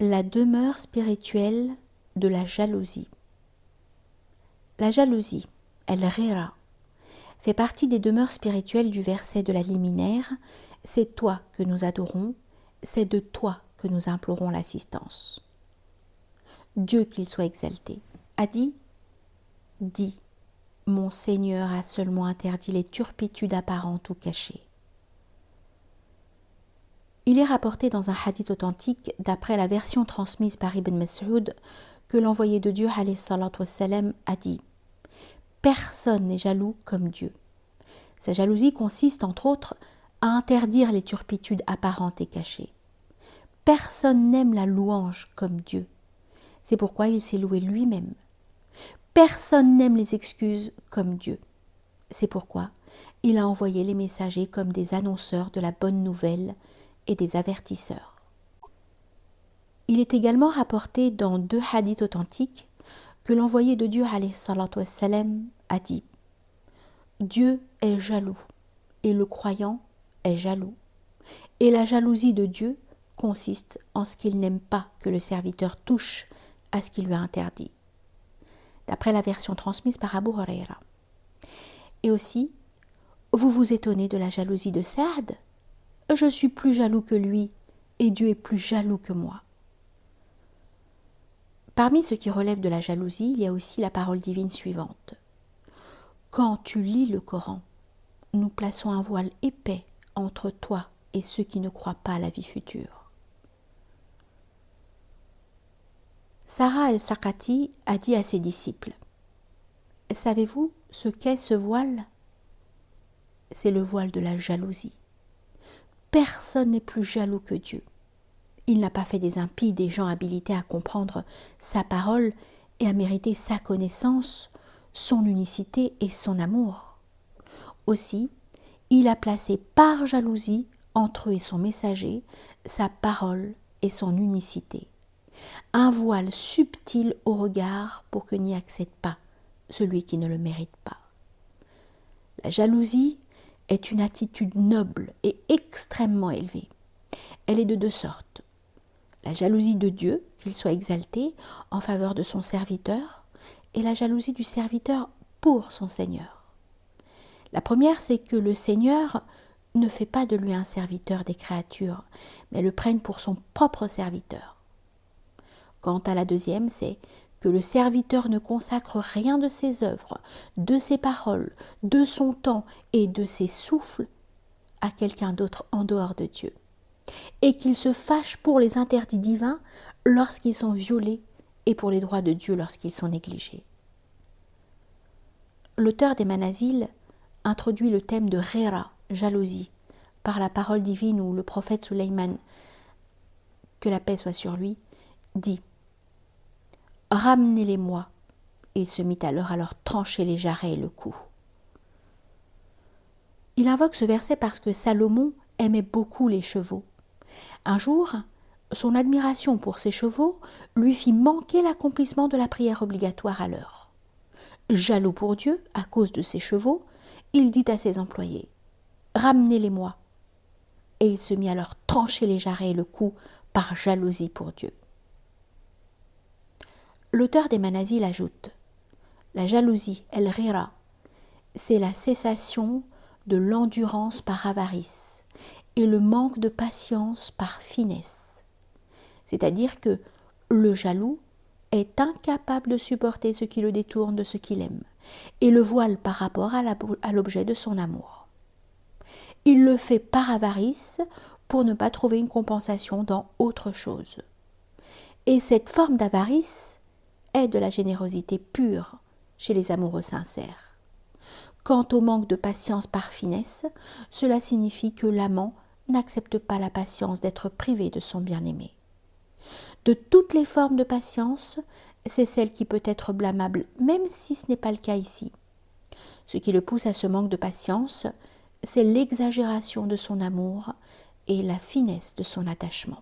La demeure spirituelle de la jalousie. La jalousie, el-ghira, fait partie des demeures spirituelles du verset de la liminaire « C'est toi que nous adorons, c'est de toi que nous implorons l'assistance. » Dieu qu'il soit exalté a dit « Dis, mon Seigneur a seulement interdit les turpitudes apparentes ou cachées. » Il est rapporté dans un hadith authentique, d'après la version transmise par Ibn Mas'ud, que l'envoyé de Dieu alayhi salatu wassalam, a dit « Personne n'est jaloux comme Dieu. » Sa jalousie consiste, entre autres, à interdire les turpitudes apparentes et cachées. Personne n'aime la louange comme Dieu. C'est pourquoi il s'est loué lui-même. Personne n'aime les excuses comme Dieu. C'est pourquoi il a envoyé les messagers comme des annonceurs de la bonne nouvelle et des avertisseurs. Il est également rapporté dans 2 hadiths authentiques que l'envoyé de Dieu alayhi salatu wassalam, a dit « Dieu est jaloux et le croyant est jaloux. Et la jalousie de Dieu consiste en ce qu'il n'aime pas que le serviteur touche à ce qu'il lui a interdit. » D'après la version transmise par Abu Huraira. Et aussi, vous vous étonnez de la jalousie de Saad ? Je suis plus jaloux que lui, et Dieu est plus jaloux que moi. Parmi ce qui relève de la jalousie, il y a aussi la parole divine suivante. Quand tu lis le Coran, nous plaçons un voile épais entre toi et ceux qui ne croient pas à la vie future. Sarah al-Saqati a dit à ses disciples « Savez-vous ce qu'est ce voile ? C'est le voile de la jalousie. Personne n'est plus jaloux que Dieu. Il n'a pas fait des impies des gens habilités à comprendre sa parole et à mériter sa connaissance, son unicité et son amour. Aussi, il a placé par jalousie entre eux et son messager sa parole et son unicité. Un voile subtil au regard pour que n'y accède pas celui qui ne le mérite pas. La jalousie est une attitude noble et extrêmement élevée. Elle est de 2 sortes. La jalousie de Dieu, qu'il soit exalté, en faveur de son serviteur, et la jalousie du serviteur pour son Seigneur. La première, c'est que le Seigneur ne fait pas de lui un serviteur des créatures, mais le prenne pour son propre serviteur. Quant à la deuxième, c'est que le serviteur ne consacre rien de ses œuvres, de ses paroles, de son temps et de ses souffles à quelqu'un d'autre en dehors de Dieu, et qu'il se fâche pour les interdits divins lorsqu'ils sont violés et pour les droits de Dieu lorsqu'ils sont négligés. L'auteur des Manazil introduit le thème de Ghira, jalousie, par la parole divine où le prophète Sulayman, que la paix soit sur lui, dit « Ramenez-les-moi » et il se mit alors à leur trancher les jarrets et le cou. Il invoque ce verset parce que Salomon aimait beaucoup les chevaux. Un jour, son admiration pour ses chevaux lui fit manquer l'accomplissement de la prière obligatoire à l'heure. Jaloux pour Dieu, à cause de ses chevaux, il dit à ses employés « Ramenez-les-moi » et il se mit à leur trancher les jarrets et le cou par jalousie pour Dieu. L'auteur des Manazil ajoute « La jalousie, el-ghira, c'est la cessation de l'endurance par avarice et le manque de patience par finesse. C'est-à-dire que le jaloux est incapable de supporter ce qui le détourne de ce qu'il aime et le voile par rapport à l'objet de son amour. Il le fait par avarice pour ne pas trouver une compensation dans autre chose. Et cette forme d'avarice est de la générosité pure chez les amoureux sincères. Quant au manque de patience par finesse, cela signifie que l'amant n'accepte pas la patience d'être privé de son bien-aimé. De toutes les formes de patience, c'est celle qui peut être blâmable, même si ce n'est pas le cas ici. Ce qui le pousse à ce manque de patience, c'est l'exagération de son amour et la finesse de son attachement.